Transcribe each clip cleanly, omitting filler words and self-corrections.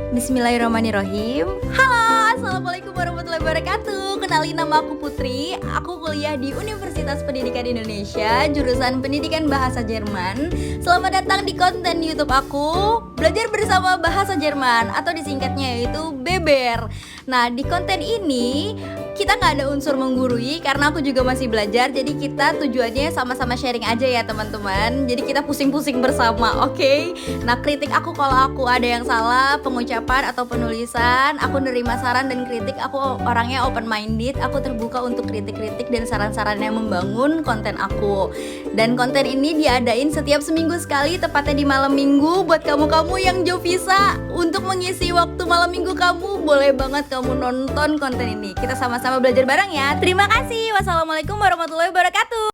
Bismillahirrahmanirrahim. Halo, assalamualaikum warahmatullahi wabarakatuh. Kenalin, nama aku Putri. Aku kuliah di Universitas Pendidikan Indonesia, jurusan Pendidikan Bahasa Jerman. Selamat datang di konten YouTube aku, Belajar Bersama Bahasa Jerman, atau disingkatnya yaitu BEBER. Nah, di konten ini kita nggak ada unsur menggurui karena aku juga masih belajar. Jadi kita tujuannya sama-sama sharing aja ya teman-teman. Jadi kita pusing-pusing bersama, oke? Nah, kritik aku kalau aku ada yang salah pengucapan atau penulisan, aku nerima saran dan kritik. Aku orangnya open minded, aku terbuka untuk kritik-kritik dan saran-saran yang membangun konten aku. Dan konten ini diadain setiap seminggu sekali, tepatnya di malam minggu. Buat kamu-kamu yang Jovisa, untuk mengisi waktu malam minggu kamu, boleh banget kamu nonton konten ini. Kita sama-sama belajar bareng ya. Terima kasih. Wassalamualaikum warahmatullahi wabarakatuh.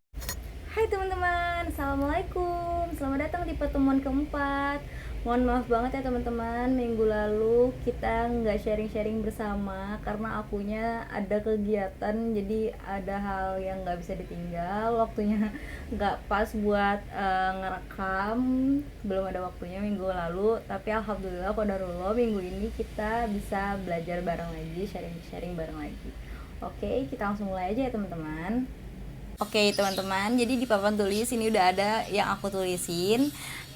Hai teman-teman, assalamualaikum. Selamat datang di pertemuan keempat. Mohon maaf banget ya teman-teman, minggu lalu kita nggak sharing-sharing bersama karena akunya ada kegiatan, jadi ada hal yang nggak bisa ditinggal. Waktunya nggak pas buat ngerekam, belum ada waktunya minggu lalu. Tapi alhamdulillah, qadarullah, minggu ini kita bisa belajar bareng lagi, sharing-sharing bareng lagi. Oke, kita langsung mulai aja ya teman-teman. Oke teman-teman, jadi di papan tulis ini udah ada yang aku tulisin.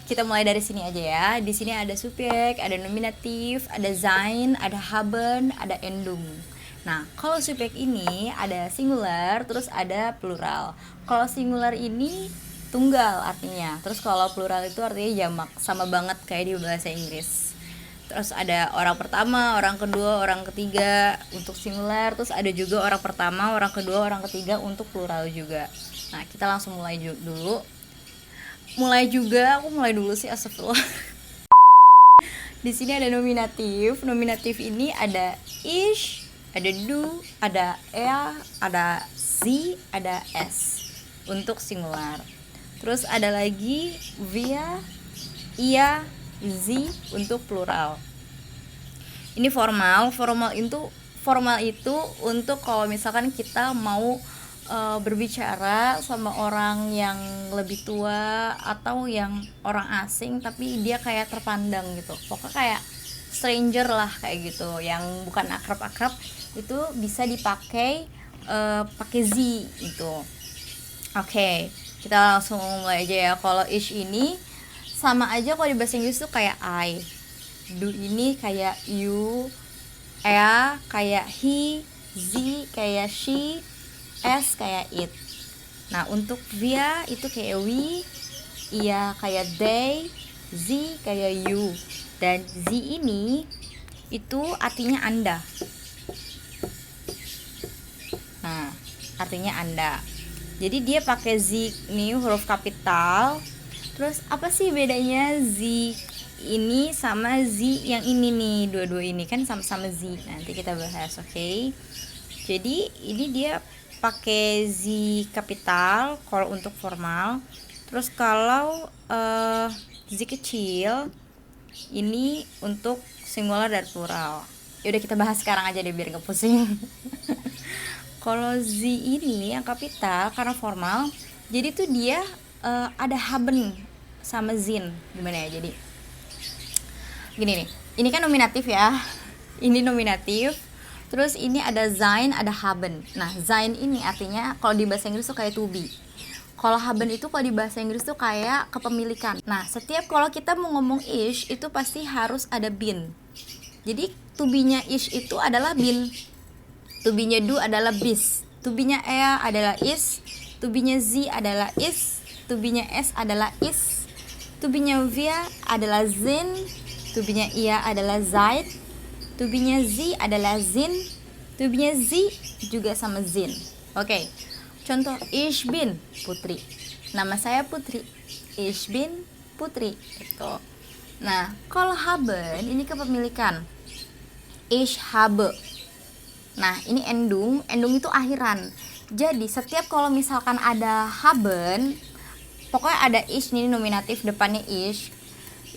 Kita mulai dari sini aja ya. Di sini ada subjek, ada nominatif, ada sein, ada haben, ada endung. Nah, kalau subjek ini ada singular, terus ada plural. Kalau singular ini tunggal artinya. Terus kalau plural itu artinya jamak, sama banget kayak di bahasa Inggris. Terus ada orang pertama, orang kedua, orang ketiga untuk singular. Terus ada juga orang pertama, orang kedua, orang ketiga untuk plural juga. Nah, kita langsung mulai dulu. Aku mulai dulu sih, astagfirullah. Di sini ada nominatif. Nominatif ini ada ich, ada du, ada er, ada sie, ada es untuk singular. Terus ada lagi wir, ia, sie untuk plural. Ini formal itu untuk kalau misalkan kita mau berbicara sama orang yang lebih tua atau yang orang asing tapi dia kayak terpandang gitu, pokoknya kayak stranger lah kayak gitu, yang bukan akrab-akrab, itu bisa dipakai pakai z itu. Oke, kita langsung mulai aja ya. Kalau ish ini sama aja kalau di bahasa Inggris tuh kayak I, do ini kayak you, ea kayak he, z kayak she, S kayak it. Nah, untuk via itu kayak we, ia kayak they, z kayak you. Dan z ini itu artinya Anda. Nah, artinya Anda. Jadi dia pakai z ini huruf kapital. Terus apa sih bedanya z ini sama z yang ini nih? Dua-dua ini kan sama-sama z. Nanti kita bahas, oke? Jadi ini dia pakai z kapital kalau untuk formal. Terus kalau z kecil ini untuk singular dan plural. Yaudah kita bahas sekarang aja deh biar gak pusing. Kalau z ini yang kapital karena formal, jadi tuh dia ada haben sama zin. Gimana ya, jadi gini nih, ini kan nominatif ya. Ini nominatif. Terus ini ada sein, ada haben. Nah, sein ini artinya kalau di bahasa Inggris tuh kayak to be. Kalau haben itu kalau di bahasa Inggris tuh kayak kepemilikan. Nah, setiap kalau kita mau ngomong ish itu pasti harus ada bin. Jadi to be-nya ish itu adalah bin. To be-nya do adalah bis. To be-nya ea adalah is. To be-nya z adalah is. To be-nya s adalah is. To be-nya via adalah zin. To be-nya ia adalah zaid. To be-nya z adalah zin. To be-nya z juga sama zin. Oke. Contoh, ich bin Putri. Nama saya Putri. Ich bin Putri. Gitu. Nah, kalau haben ini kepemilikan. Ich habe. Nah, ini endung. Endung itu akhiran. Jadi, setiap kalau misalkan ada haben, pokoknya ada ich ini nominatif, depannya ich,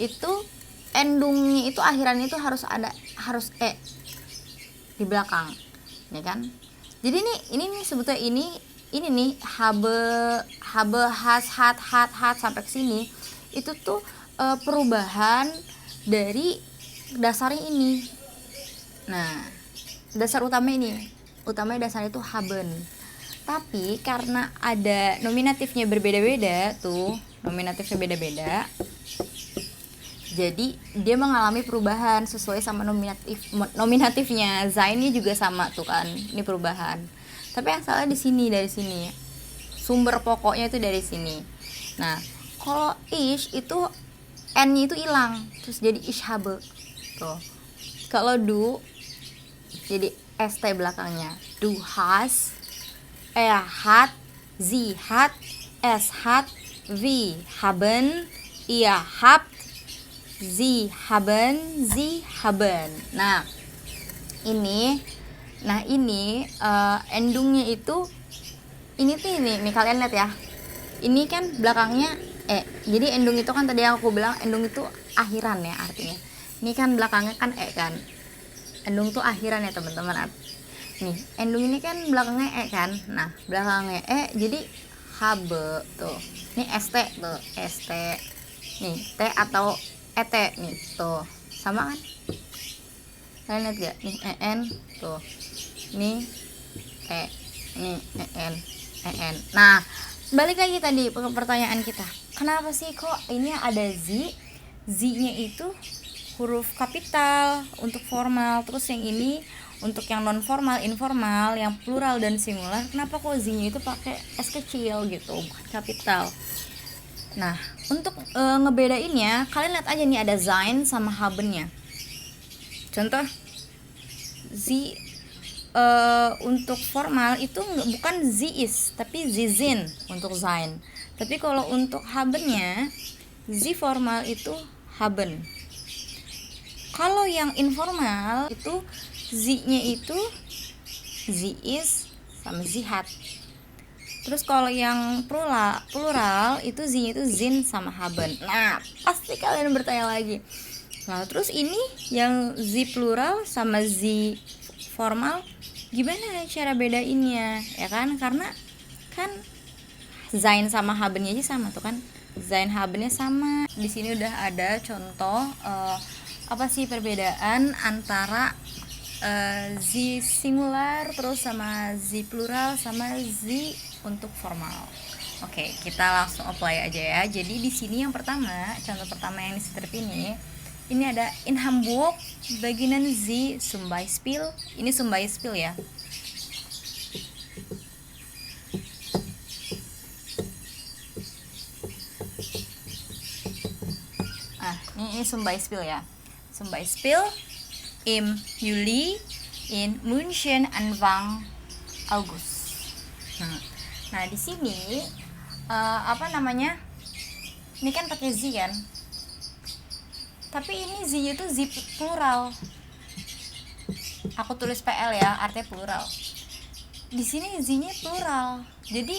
itu endungnya itu akhiran itu harus di belakang, ya kan? Jadi ini nih sebetulnya ini nih habe has hat sampai ke sini itu tuh perubahan dari dasarnya ini. Nah, dasar utamanya dasarnya itu haben. Tapi karena ada nominatifnya berbeda-beda tuh, jadi dia mengalami perubahan sesuai sama nominatifnya. Zain ini juga sama tuh kan, ini perubahan. Tapi yang salah dari sini. Sumber pokoknya itu dari sini. Nah, kalau ish itu n-nya itu hilang, terus jadi ishabe. Tuh. Kalau du jadi st belakangnya. Du has, hat, sie hat, es hat, wir haben, ihr habt, sie haben. Nah, ini endungnya itu ini nih kalian lihat ya. Ini kan belakangnya jadi endung itu kan tadi aku bilang endung itu akhiran ya artinya. Ini kan belakangnya kan kan. Endung tuh akhiran ya teman-teman. Nih, endung ini kan belakangnya kan. Nah, belakangnya jadi habe tuh. Ini st tuh, st. Nih, t atau et nih tuh. Sama kan? Kalian lihat gak? Nih en tuh. Nih nih en. Nah, balik lagi tadi ke pertanyaan kita. Kenapa sih kok ini ada Z-nya itu huruf kapital untuk formal, terus yang ini untuk yang non formal, informal, yang plural dan singular, kenapa kok Z-nya itu pakai S kecil gitu, bukan kapital. Nah, untuk ngebedainnya, kalian lihat aja nih ada sein sama habennya. Contoh Z untuk formal itu bukan is tapi zizin untuk sein. Tapi kalau untuk habennya Z formal itu haben. Kalau yang informal itu Z-nya itu is sama zihat. Terus kalau yang plural itu Z-nya itu zin sama haben. Nah, pasti kalian bertanya lagi. Nah, terus ini yang Z plural sama Z formal gimana cara bedainnya? Ya kan? Karena kan Zain sama habennya aja sama tuh kan. Zain habennya sama. Di sini udah ada contoh apa sih perbedaan antara Z singular terus sama Z plural sama Z untuk formal. Oke, kita langsung apply aja ya. Jadi di sini yang pertama, contoh pertama yang di strip ini ada in Hamburg beginnen Sie zum Beispiel. Ini zum Beispiel ya. Ini zum Beispiel ya. Zum Beispiel im Juli in München Anfang August. Nah, di sini ini kan pakai Z kan, tapi ini Z itu Z plural. Aku tulis PL ya, artinya plural. Di sini Z-nya plural. Jadi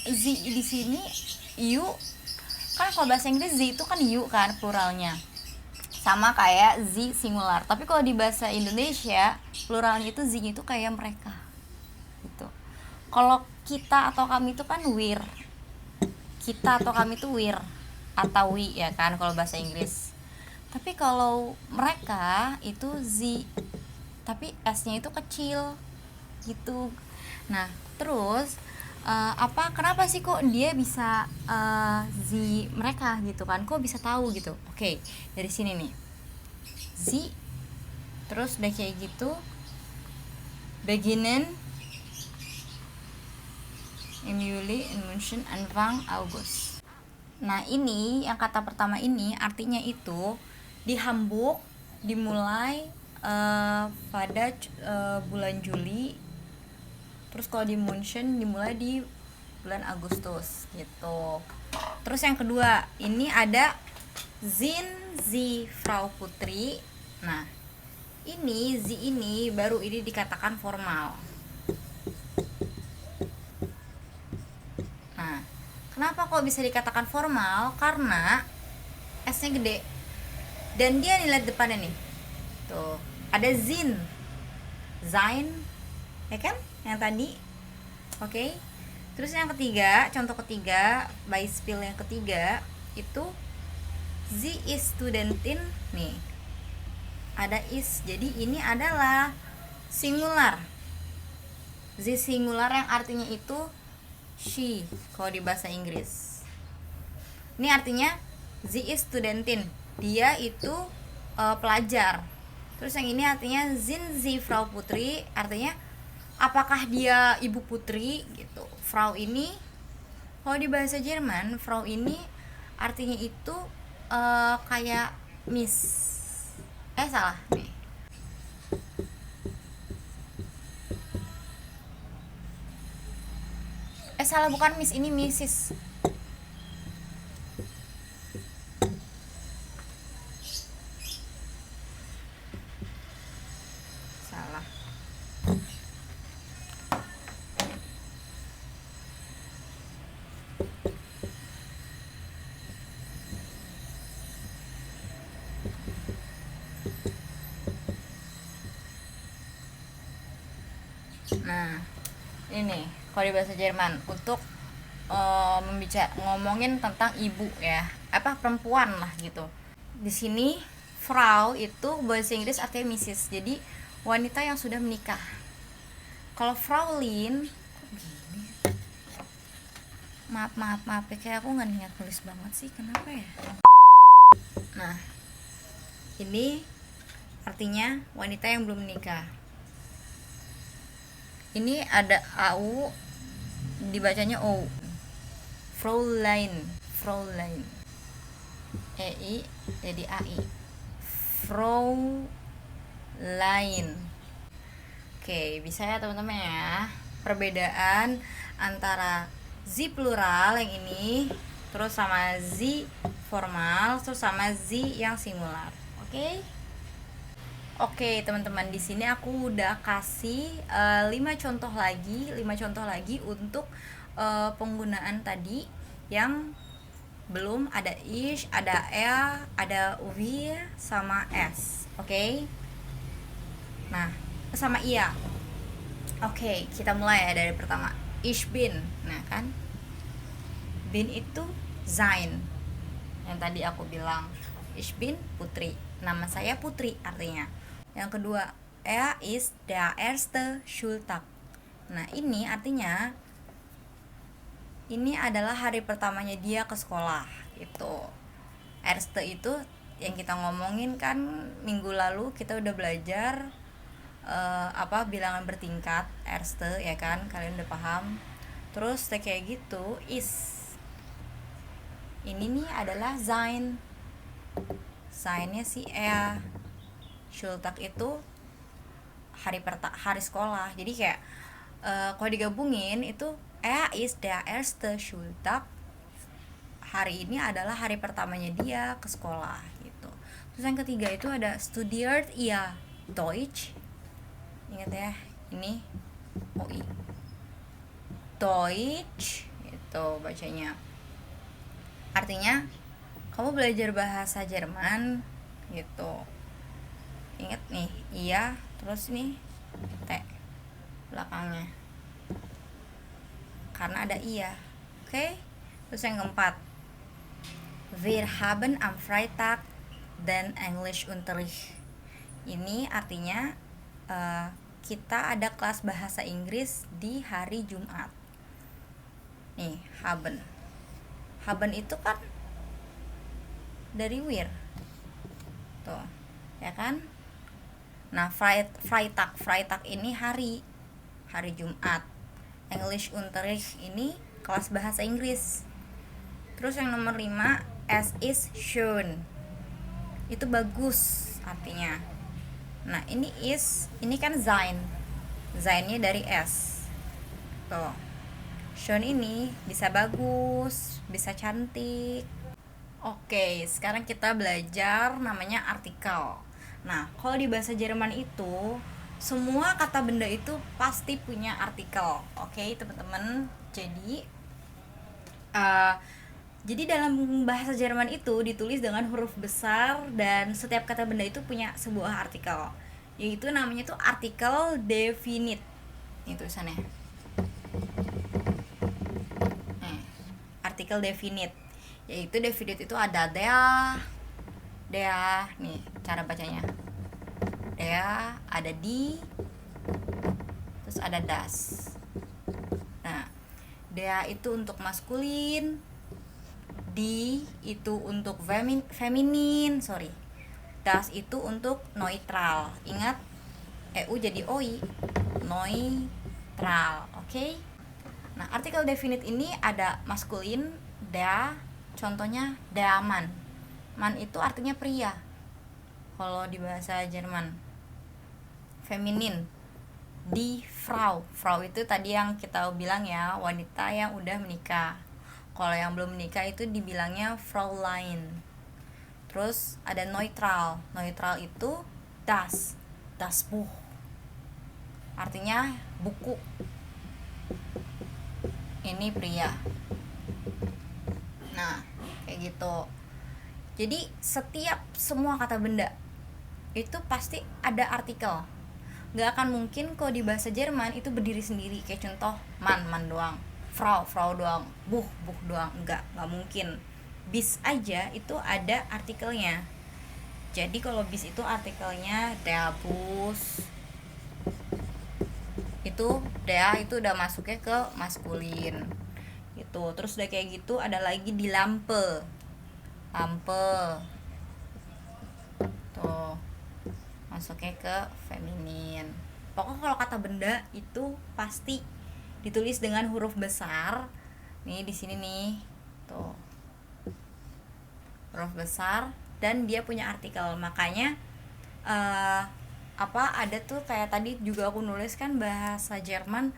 Z di sini you kan kalau bahasa Inggris Z itu kan you kan pluralnya. Sama kayak Z singular. Tapi kalau di bahasa Indonesia pluralnya itu Z-nya itu kayak mereka. Gitu. Kalau kita atau kami itu kan wir. Kita atau kami itu wir atau we ya kan kalau bahasa Inggris. Tapi kalau mereka itu Z. Tapi S-nya itu kecil. Gitu. Nah, terus kenapa sih kok dia bisa Z mereka gitu kan, kok bisa tahu gitu. Oke, dari sini nih Z terus udah kayak gitu beginnen im Juli in München Anfang August. Nah, ini yang kata pertama ini artinya itu di Hamburg dimulai pada bulan Juli. Terus kalau di München dimulai di bulan Agustus gitu. Terus yang kedua, ini ada Sind Sie Frau Putri. Nah, ini Z ini baru ini dikatakan formal. Nah, kenapa kok bisa dikatakan formal? Karena S-nya gede. Dan dia nih lihat depannya nih. Tuh, ada Zin. Zain, ya kan? Yang tadi. Oke. Terus yang ketiga, contoh ketiga, Beispiel yang ketiga itu Sie ist Studentin nih. ada is. Jadi ini adalah singular. The singular yang artinya itu she kalau di bahasa Inggris. Ini artinya the is studentin, dia itu pelajar. Terus yang ini artinya sind sie Frau Putri, artinya apakah dia ibu putri gitu. Frau ini kalau di bahasa Jerman, Frau ini artinya itu kayak miss. Salah nih. Salah, bukan miss, ini Mrs. Salah. Nah, ini kalau di bahasa Jerman untuk ngomongin tentang ibu ya, perempuan lah gitu. Di sini Frau itu bahasa Inggris artinya Mrs. Jadi wanita yang sudah menikah. Kalau Fraulein, kok gini? Maaf ya, kayak aku nggak niat tulis banget sih, kenapa ya? Nah, ini artinya wanita yang belum menikah. Ini ada AU, dibacanya O. Fraulein. EI jadi AI. Fraulein. Oke, bisa ya teman-teman ya. Perbedaan antara Z plural yang ini, terus sama Z formal, terus sama Z yang singular. Oke, teman-teman, di sini aku udah kasih 5 contoh lagi untuk penggunaan tadi yang belum ada ish, ada ada wir sama s. Nah, sama iya. Kita mulai ya dari pertama. Ich bin. Nah, kan bin itu sein. Yang tadi aku bilang, ich bin Putri. Nama saya Putri artinya. Yang kedua, ist der erste Schultag. Nah, ini artinya ini adalah hari pertamanya dia ke sekolah gitu. Erste itu yang kita ngomongin kan minggu lalu kita udah belajar bilangan bertingkat erste ya kan, kalian udah paham. Terus kayak gitu is. Ini nih adalah sein. Seinnya si Schultag itu hari sekolah. Jadi kayak kalau digabungin itu ist der erste Schultag. Hari ini adalah hari pertamanya dia ke sekolah gitu. Terus yang ketiga itu ada studiert ihr Deutsch. Ingat ya, ini OI. Deutsch itu bacanya. Artinya kamu belajar bahasa Jerman gitu. Ingat nih, iya, terus nih T belakangnya. Karena ada iya. Terus yang keempat, wir haben am Freitag den Englischunterricht. Ini artinya kita ada kelas bahasa Inggris di hari Jumat. Nih, haben itu kan dari wir tuh ya kan. Nah, Freitag ini hari Jumat. Englischunterricht ini kelas bahasa Inggris. Terus yang nomor 5, es ist schön. Itu bagus artinya. Nah, ini kan sein. Sein-nya dari s. Tuh. Schön ini bisa bagus, bisa cantik. Sekarang kita belajar namanya artikel. Nah, kalau di bahasa Jerman itu semua kata benda itu pasti punya artikel. Teman-teman. Jadi dalam bahasa Jerman itu ditulis dengan huruf besar dan setiap kata benda itu punya sebuah artikel. Yaitu namanya tuh artikel definite. Ini tulisannya. Artikel definite. Yaitu definite itu ada der. Nih cara bacanya. der, ada die, terus ada das. Nah, der itu untuk maskulin, die itu untuk feminin, das itu untuk neutral. Ingat, EU jadi OI, neutral, oke? Nah, artikel definite ini ada maskulin, der, contohnya der Mann. Man itu artinya pria kalau di bahasa Jerman. Feminin, die Frau. Frau itu tadi yang kita bilang ya, wanita yang udah menikah. Kalau yang belum menikah itu dibilangnya Fraulein. Terus ada neutral. Neutral itu das Buch. Artinya buku. Ini pria. Nah, kayak gitu. Jadi setiap semua kata benda itu pasti ada artikel. Gak akan mungkin kalau di bahasa Jerman itu berdiri sendiri. Kayak contoh man doang, Frau doang, Buch doang. Gak mungkin. Bis aja itu ada artikelnya. Jadi kalau bis itu artikelnya der Bus. Itu der itu udah masuknya ke maskulin. Gitu. Terus udah kayak gitu ada lagi di lampe. Tuh. Masuknya ke feminin. Pokoknya kalau kata benda itu pasti ditulis dengan huruf besar. Nih di sini nih. Tuh. Huruf besar dan dia punya artikel. Makanya ada tuh kayak tadi juga aku nulis kan bahasa Jerman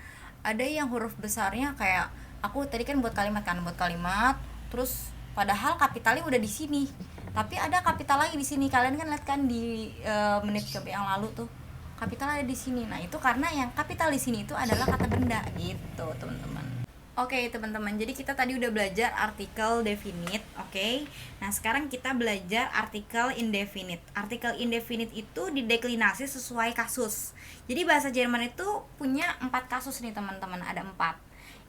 ada yang huruf besarnya kayak aku tadi kan buat kalimat terus padahal kapitalnya udah di sini. Tapi ada kapital lagi di sini. Kalian kan lihat kan di menit yang lalu tuh kapital ada di sini. Nah, itu karena yang kapital di sini itu adalah kata benda gitu, teman-teman. Oke, teman-teman. Jadi kita tadi udah belajar artikel definite, oke? Nah, sekarang kita belajar artikel indefinite. Artikel indefinite itu dideklinasi sesuai kasus. Jadi bahasa Jerman itu punya 4 kasus nih, teman-teman. Ada 4.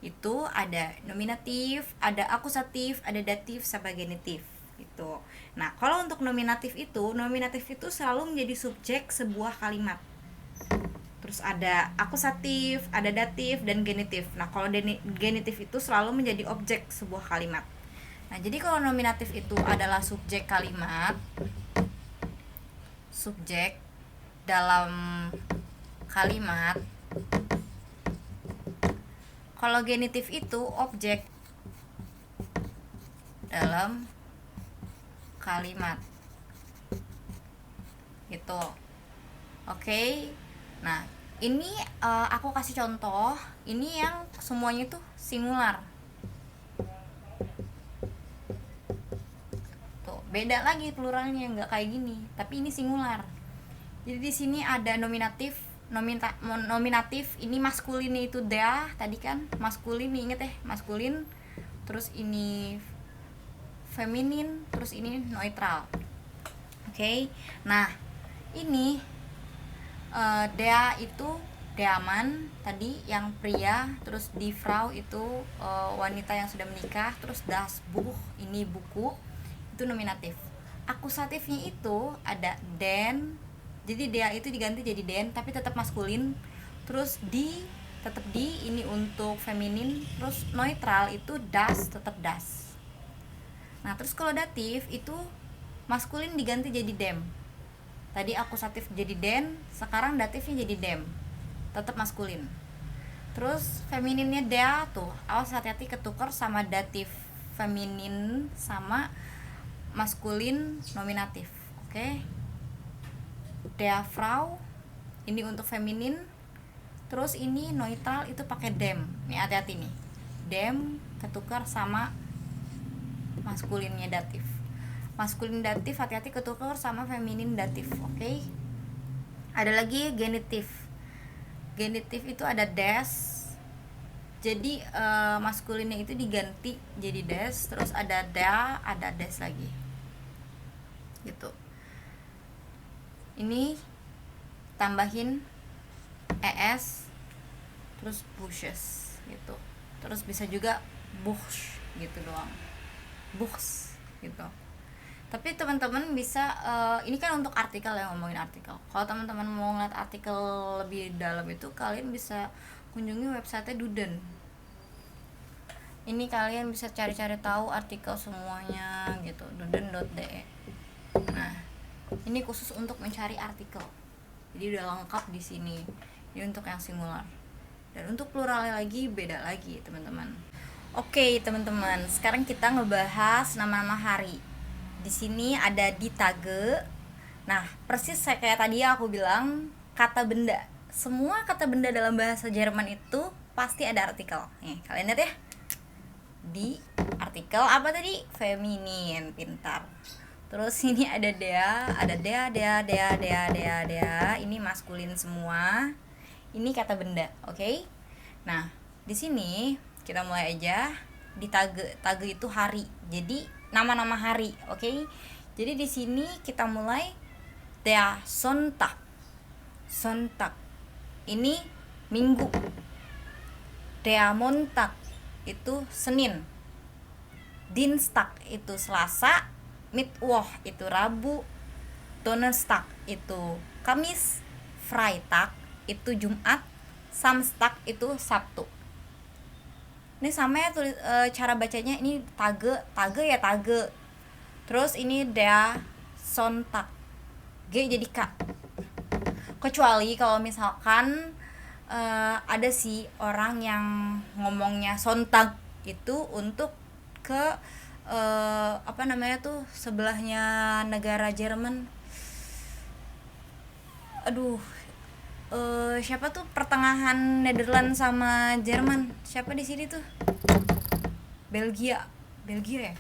Itu ada nominatif, ada akusatif, ada datif, sama genitif gitu. Nah, kalau untuk nominatif itu selalu menjadi subjek sebuah kalimat. Terus ada akusatif, ada datif, dan genitif. Nah, kalau genitif itu selalu menjadi objek sebuah kalimat. Nah, jadi kalau nominatif itu adalah subjek kalimat, subjek dalam kalimat. Kalau genitif itu objek dalam kalimat gitu. Oke. Nah, ini aku kasih contoh. Ini yang semuanya tuh singular. Tuh, beda lagi pluralnya, nggak kayak gini. Tapi ini singular. Jadi di sini ada nominatif. Nominatif ini maskulin itu der, tadi kan maskulin nih, inget maskulin. Terus ini feminin, terus ini neutral. Oke. Nah, ini der itu der Mann tadi yang pria, terus die Frau itu wanita yang sudah menikah, terus das Buch ini buku, itu nominatif. Akusatifnya itu ada den, jadi der itu diganti jadi den tapi tetap maskulin, terus die tetap die ini untuk feminin, terus neutral itu das tetap das. Nah, terus kalau datif itu maskulin diganti jadi dem. Tadi akusatif jadi den, sekarang datifnya jadi dem, tetap maskulin. Terus femininnya der tuh, awas hati-hati ketukar sama datif feminin sama maskulin nominatif. Oke. Der Frau ini untuk feminin, terus ini neutral itu pakai dem. Nih hati-hati nih. Dem ketukar sama maskulinnya datif. Maskulin datif hati-hati ketukar sama feminin datif. Oke. Ada lagi genitif. Genitif itu ada des. Jadi maskulinnya itu diganti jadi des, terus ada da, ada des lagi. Gitu. Ini tambahin es, terus bushes gitu. Terus bisa juga buchs gitu doang. Buchs gitu. Tapi teman-teman bisa ini kan untuk artikel ya, ngomongin artikel. Kalau teman-teman mau ngeliat artikel lebih dalam itu, kalian bisa kunjungi website Duden. Ini kalian bisa cari-cari tahu artikel semuanya gitu, duden.de. Nah, ini khusus untuk mencari artikel. Jadi udah lengkap di sini. Ini untuk yang singular. Dan untuk pluralnya lagi beda lagi, teman-teman. Oke, teman-teman. Sekarang kita ngebahas nama-nama hari. Di sini ada di Tage. Nah, persis kayak tadi aku bilang, kata benda. Semua kata benda dalam bahasa Jerman itu pasti ada artikel. Nih, kalian lihat ya. Di artikel apa tadi? Feminin, pintar. Terus ini ada dia, Ini maskulin semua. Ini kata benda, oke? Nah, di sini kita mulai aja. Di Tage itu hari. Jadi nama-nama hari, oke? Jadi di sini kita mulai der Sonntag. Sonntag. Ini Minggu. Der Montag itu Senin. Dienstag itu Selasa. Mittwoch itu Rabu. Donnerstag itu Kamis. Freitag itu Jumat. Samstag itu Sabtu. Ini sama ya cara bacanya, ini tage ya tage. Terus ini der Sonntag, G jadi K. Kecuali kalau misalkan ada sih orang yang ngomongnya Sonntag itu untuk ke apa namanya tuh, sebelahnya negara Jerman. Siapa tuh, pertengahan Nederland sama Jerman, siapa di sini tuh? Belgia ya.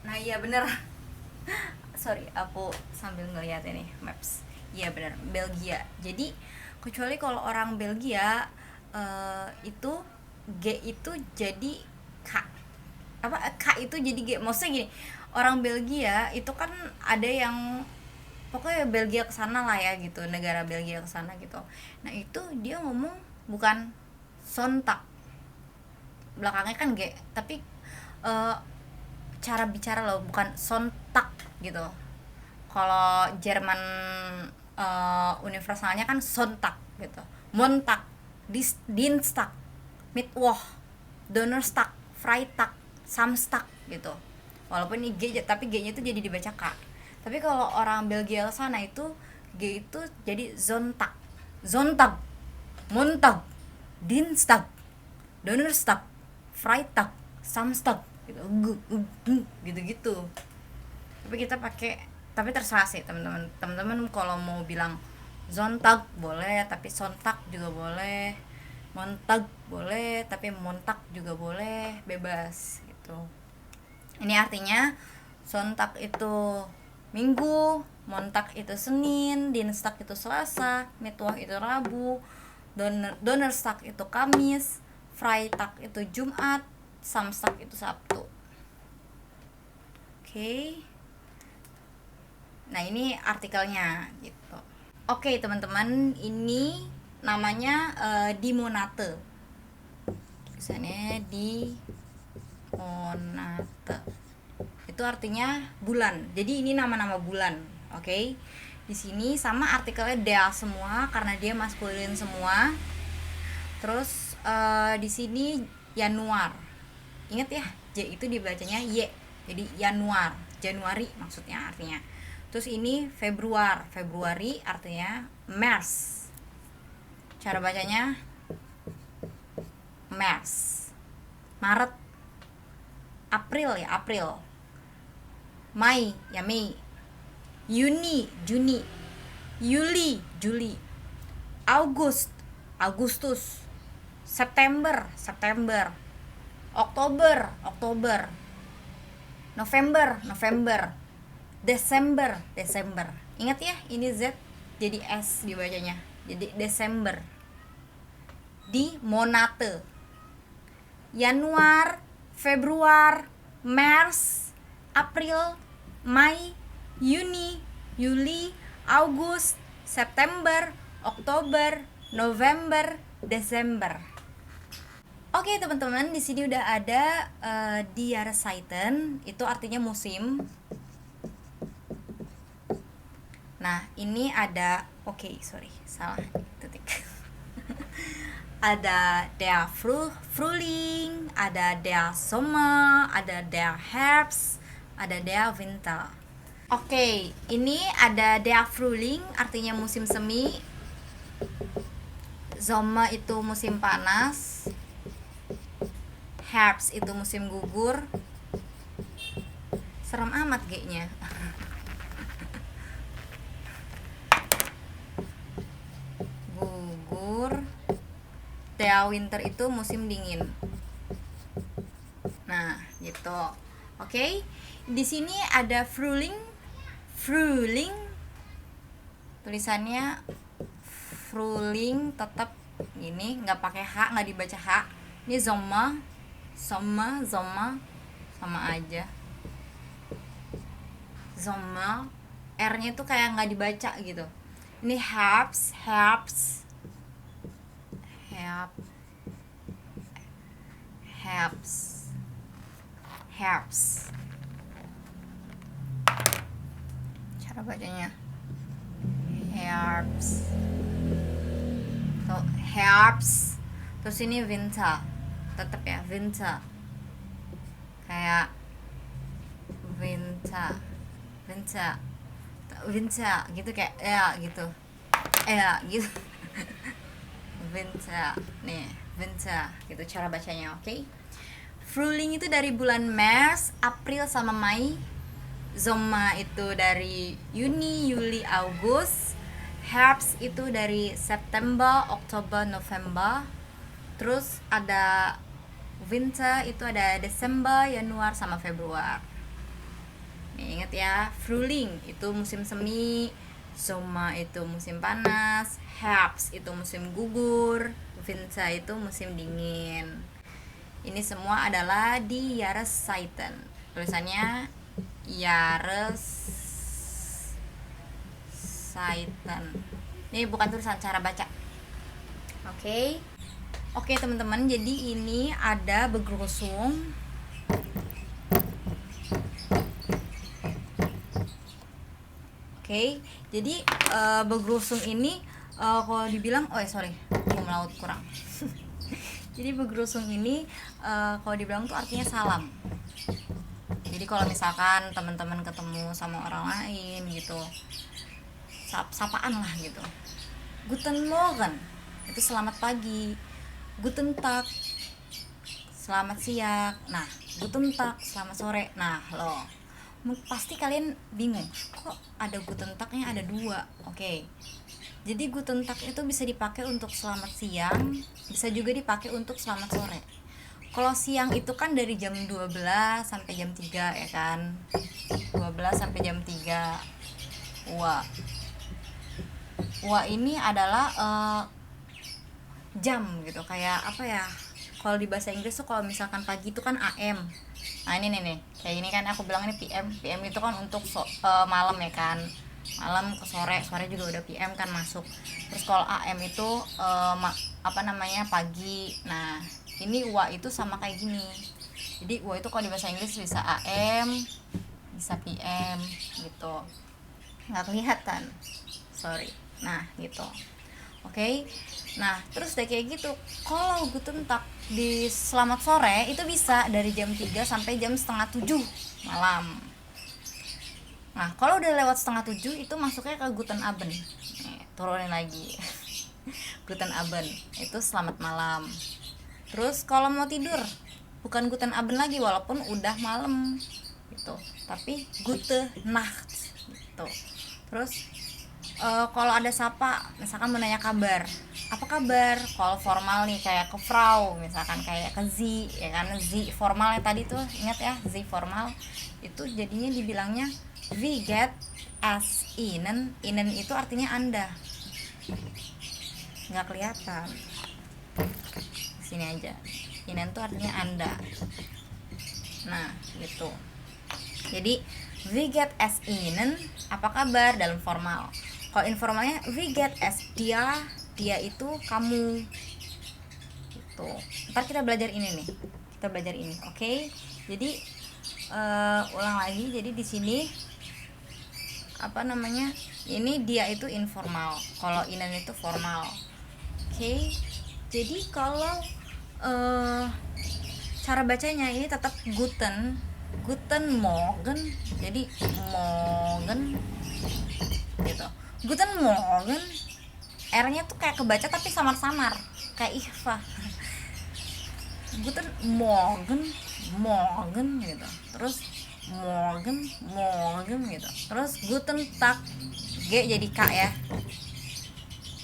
Nah iya bener. Sorry, aku sambil ngeliat ini maps. Iya bener, Belgia. Jadi kecuali kalau orang Belgia itu G itu jadi K. K itu jadi G. Maksudnya gini, orang Belgia itu kan ada yang pokoknya Belgia kesana lah ya gitu, negara Belgia kesana gitu. Nah itu dia ngomong bukan Sonntag, belakangnya kan G, tapi cara bicara loh, bukan Sonntag gitu. Kalau Jerman universalnya kan Sonntag gitu. Montag, Dienstag, Mittwoch, Donnerstag, Freitag, Samstag gitu. Walaupun ini G, tapi G-nya itu jadi dibaca K. Tapi kalau orang Belgia sana itu G itu jadi Sonntag, Montag, Dienstag, Donnerstag, Freitag, Samstag gitu. Gitu. Tapi terserah sih teman-teman. Teman-teman kalau mau bilang Sonntag boleh, tapi Sonntag juga boleh. Montag boleh, tapi Montag juga boleh, bebas gitu. Ini artinya Sonntag itu Minggu, Montag itu Senin, Dienstag itu Selasa, Mittwoch itu Rabu, Donnerstag itu Kamis, Freitag itu Jumat, Samstag itu Sabtu. Oke. Nah, ini artikelnya gitu. Oke, teman-teman, ini namanya Die Monate. Tulisannya Die Monate. Itu artinya bulan. Jadi ini nama-nama bulan, oke? Di sini sama artikelnya der semua karena dia maskulin semua. Terus di sini Januar. Ingat ya, J itu dibacanya Y. Jadi Januari maksudnya artinya. Terus ini Februari artinya Mars. Cara bacanya Mars. Maret, April ya April. Mei ya Mei. Juni. Juli. Agustus. September. Oktober. November. Desember. Ingat ya, ini Z jadi S dibacanya. Jadi Desember. Die Monate. Januar, Februar, Mars, April, Mei, Juni, Juli, Agustus, September, Oktober, November, Desember. Oke teman-teman, di sini udah ada die Jahreszeiten, itu artinya musim. Nah, ini ada, salah titik. Ada der Frühling, ada der Sommer, ada der Herbst, ada der Winter. Oke, ini ada der Frühling, artinya musim semi. Sommer itu musim panas. Herbst itu musim gugur. Serem amat G-nya. Gugur. Der Winter itu musim dingin. Nah, gitu. Oke. Di sini ada Frühling. Tulisannya Frühling tetap gini, nggak pakai H, nggak dibaca H. Ini Sommer sama aja. Sommer, R-nya tuh kayak nggak dibaca gitu. Ini Herbst. Cara bacanya Herbst. Tuh, Herbst. Terus ini Winter. Tetap ya, Winter. Kayak Winter gitu, kayak gitu. Winter gitu cara bacanya, oke? Frühling itu dari bulan Maret, April sama Mei. Sommer itu dari Juni, Juli, Agustus. Herbst itu dari September, Oktober, November. Terus ada Winter itu ada Desember, Januari sama Februari. Nih, ingat ya, Frühling itu musim semi, Sommer itu musim panas, Herbst itu musim gugur, Winter itu musim dingin. Ini semua adalah die Jahreszeiten. Tulisannya Jahreszeiten. Ini bukan tulisan, cara baca. Oke teman-teman, jadi ini ada Begrüßung. Jadi Begrüßung ini kalau dibilang, melaut kurang. Jadi Begrüßung ini kalau dibilang tuh artinya salam. Jadi kalau misalkan teman-teman ketemu sama orang lain gitu, sapaan lah gitu. Guten Morgen itu selamat pagi. Guten Tag selamat siang. Nah, Guten Tag selamat sore. Nah, loh, pasti kalian bingung, kok ada Guten Tag-nya ada 2. Jadi Guten Tag itu bisa dipakai untuk selamat siang, bisa juga dipakai untuk selamat sore. Kalau siang itu kan dari jam 12 sampai jam 3 ya kan. 12 sampai jam 3. Wa ini adalah jam gitu, kayak apa ya? Kalau di bahasa Inggris tuh kalau misalkan pagi itu kan AM. Nah, ini nih. Kayak ini kan aku bilang ini PM. PM itu kan untuk malam ya kan. Malam ke sore juga udah PM kan masuk. Terus kalau AM itu pagi. Nah, ini wa itu sama kayak gini. Jadi wa itu kalau di bahasa Inggris bisa AM, bisa PM gitu. Nggak kelihatan. Sorry. Nah, gitu. Nah, terus udah kayak gitu. Kalau Guten Tag di selamat sore itu bisa dari jam 3 sampai jam setengah 7 malam. Nah, kalau udah lewat setengah 7 itu masuknya ke Guten Abend. Turunin lagi. Guten Abend itu selamat malam. Terus kalau mau tidur bukan Guten Abend lagi walaupun udah malam gitu, tapi Gute Nacht gitu. Terus kalau ada sapa, misalkan mau nanya kabar, apa kabar? Kalau formal nih kayak ke Frau, misalkan kayak ke Sie, ya kan, Sie formalnya tadi tuh ingat ya, Sie formal itu jadinya dibilangnya Wie geht es Ihnen? Ihnen itu artinya Anda, nggak kelihatan, sini aja. Ihnen tuh artinya Anda. Nah, gitu. Jadi Wie geht es Ihnen? Apa kabar dalam formal. Kalau informalnya Wie geht es dir? Dia itu kamu Tuh, ntar kita belajar ini nih. Kita belajar ini, oke? Jadi ulang lagi. Jadi di sini apa namanya? Ini dia itu informal. Kalau Ihnen itu formal. Oke. Jadi kalau cara bacanya ini tetap guten Morgen. Jadi morgen gitu. Guten Morgen. R-nya tuh kayak kebaca tapi samar-samar, kayak ikhfa. Guten Morgen gitu. Terus morgen gitu. Terus guten Tag, G jadi K ya.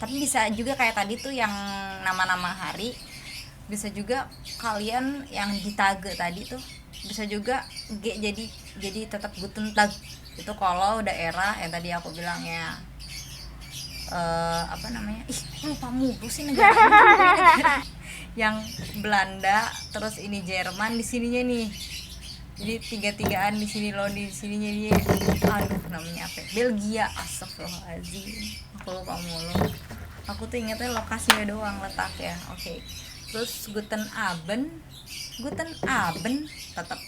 Tapi bisa juga kayak tadi tuh yang nama-nama hari. Bisa juga kalian yang di tag tadi tuh bisa juga G jadi tetap guten Tag. Itu kalau daerah yang tadi aku bilang ya. Apa namanya? Lupa mulu sih negara. Yang Belanda, terus ini Jerman di sininya nih. Jadi tiga-tigaan di sini loh, di sininya dia. Aduh, namanya apa? Belgia. Astagfirullahaladzim. Aku lupa mulu. Aku tuh ingetnya lokasinya doang letak ya. Oke. Terus guten Abend tetap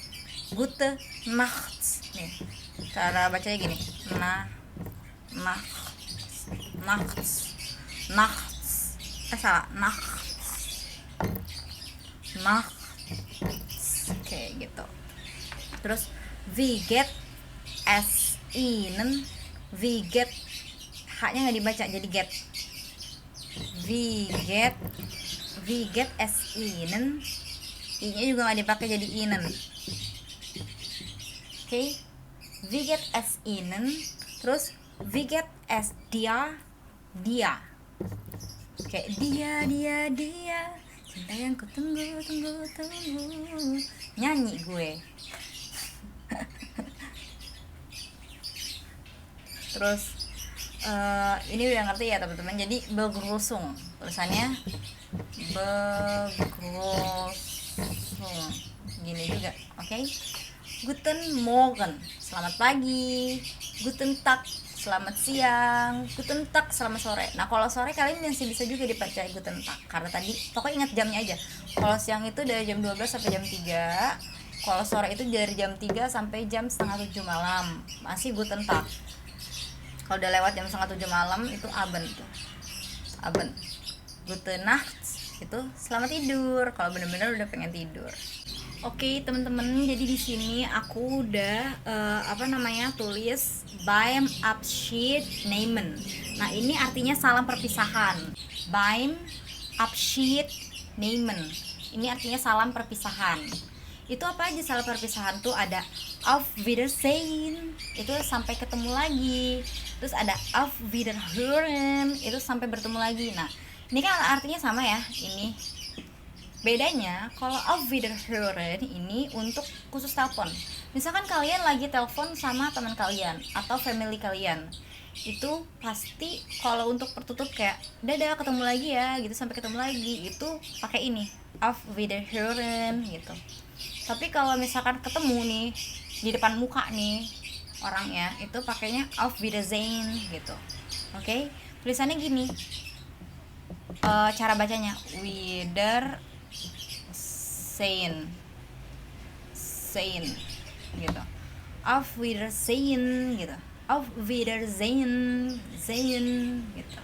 gute Nachts. Nih. Cara bacanya gini. Nachts. Salah. Nachts. Oke, gitu. Terus wie geht es Ihnen? Wie geht, H-nya nggak dibaca jadi get. Wie geht es Ihnen? I-nya juga nggak dipakai jadi Ihnen. Oke. Wie geht es Ihnen? Terus wie geht es dia. Oke, dia. Cinta yang ku tunggu. Nyanyi gue. Terus ini udah ngerti ya teman-teman. Jadi begrüßung, tulisannya begrüßung gini juga, oke? Guten Morgen, selamat pagi. Guten Tag, selamat siang. Guten Tag, selamat sore. Nah kalau sore kalian masih bisa juga dibaca Guten Tag, karena tadi pokoknya ingat jamnya aja. Kalau siang itu dari jam 12 sampai jam 3. Kalau sore itu dari jam 3 sampai jam setengah 7 malam, masih Guten Tag. Kalau udah lewat jam setengah 7 malam itu Abend tuh. Abend. Gute Nacht itu selamat tidur kalau benar-benar udah pengen tidur. Oke, teman-teman, jadi di sini aku udah tulis beim Abschied nehmen. Nah, ini artinya salam perpisahan. Beim Abschied nehmen. Ini artinya salam perpisahan. Itu apa aja salam perpisahan tuh? Ada Auf Wiedersehen, itu sampai ketemu lagi. Terus ada Auf Wiederhören, itu sampai bertemu lagi. Nah, ini kan artinya sama ya. Ini bedanya kalau Auf Wiederhören ini untuk khusus telepon. Misalkan kalian lagi telepon sama teman kalian atau family kalian, itu pasti kalau untuk pertutup kayak dadah ketemu lagi ya gitu, sampai ketemu lagi, itu pakai ini Auf Wiederhören gitu. Tapi kalau misalkan ketemu nih di depan muka nih orangnya, itu pakainya Auf Wiedersehen gitu. Oke? Tulisannya gini. Cara bacanya Wiedersehen gitu. Auf Wiedersehen gitu. Auf Wiedersehen gitu.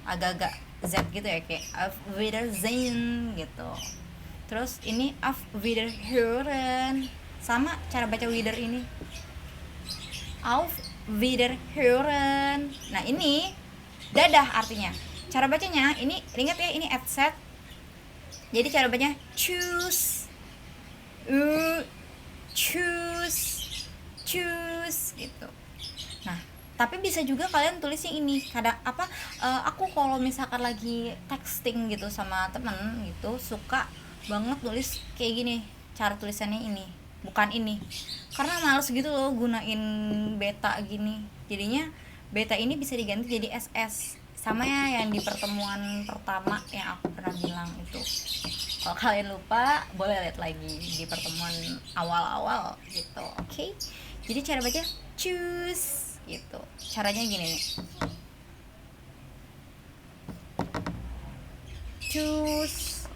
Agak-agak Z gitu ya, kayak Auf Wiedersehen gitu. Terus ini Auf Wiederhören, sama cara baca wieder ini Auf Wiederhören. Nah ini dadah artinya. Cara bacanya ini, ingat ya, ini F-set. Jadi cara bacanya choose gitu. Nah, tapi bisa juga kalian tulisnya ini. Kadang aku kalau misalkan lagi texting gitu sama temen gitu, suka banget tulis kayak gini. Cara tulisannya ini, bukan ini. Karena males gitu loh gunain beta gini. Jadinya beta ini bisa diganti jadi SS. Sama ya yang di pertemuan pertama yang aku pernah bilang itu. Kalau kalian lupa, boleh lihat lagi di pertemuan awal-awal gitu. Oke? Jadi cara baca choose gitu. Caranya gini nih. Choose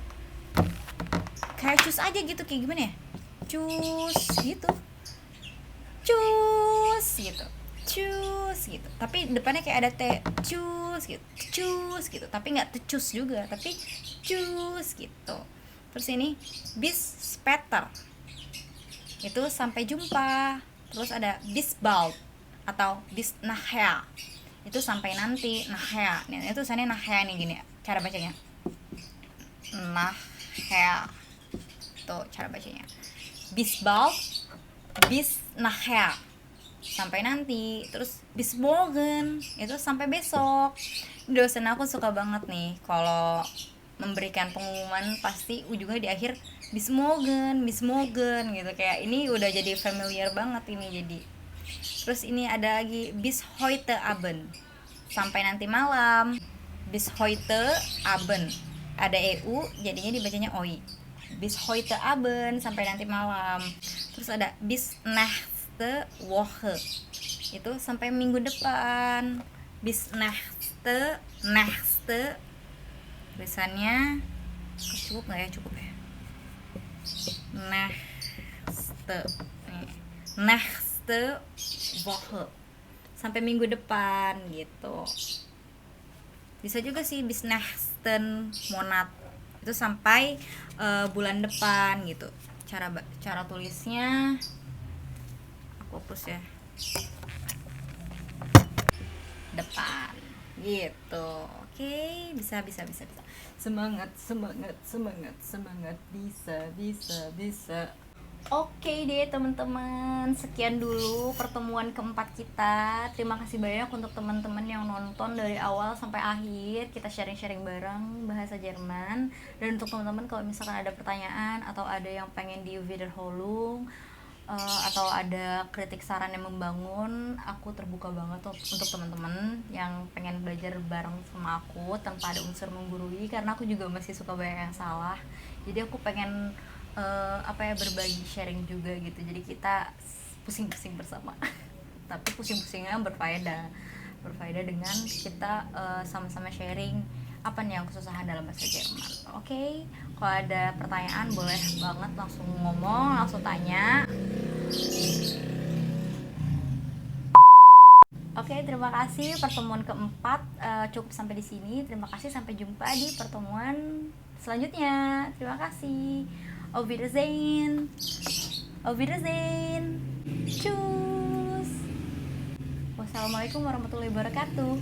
kayak cus aja gitu, kayak gimana ya, cus gitu, cus gitu, cus gitu, tapi depannya kayak ada t, cus gitu, tapi nggak tecus juga, tapi cus gitu. Terus ini bis spatter, itu sampai jumpa. Terus ada bis bald atau bis nahya, itu sampai nanti. Nahya, itu tulisannya nahya nih, gini ya cara bacanya, nahya, tuh cara bacanya. Bis bald, bis nahya, sampai nanti. Terus bis morgen, itu sampai besok. Dosen aku suka banget nih kalau memberikan pengumuman, pasti ujungnya di akhir bis morgen gitu, kayak ini udah jadi familiar banget ini jadi. Terus ini ada lagi bis heute Abend, sampai nanti malam. Bis heute Abend, ada EU jadinya dibacanya oi, bis heute Abend, sampai nanti malam. Terus ada bis nächste Woche, itu sampai minggu depan. Bis nächste tulisannya cukup nggak ya, cukup ya, nächste Woche, sampai minggu depan gitu. Bisa juga sih bis nächsten Monat, itu sampai bulan depan gitu. Cara tulisnya aku hapus ya, depan gitu. Oke, bisa. Semangat, bisa. Oke deh teman-teman, sekian dulu pertemuan keempat kita. Terima kasih banyak untuk teman-teman yang nonton dari awal sampai akhir. Kita sharing-sharing bareng bahasa Jerman. Dan untuk teman-teman kalau misalkan ada pertanyaan atau ada yang pengen di wiederholung, atau ada kritik saran yang membangun, aku terbuka banget untuk teman-teman yang pengen belajar bareng sama aku tanpa ada unsur menggurui, karena aku juga masih suka banyak yang salah. Jadi aku pengen berbagi sharing juga gitu. Jadi kita pusing-pusing bersama tapi pusing-pusingnya berfaedah dengan kita sama-sama sharing apa nih yang kesusahan dalam bahasa Jerman. Oke, kalau ada pertanyaan boleh banget langsung ngomong, langsung tanya. Oke, terima kasih. Pertemuan keempat cukup sampai di sini. Terima kasih, sampai jumpa di pertemuan selanjutnya. Terima kasih. Auf Wiedersehen. Tschüss. Wassalamualaikum warahmatullahi wabarakatuh.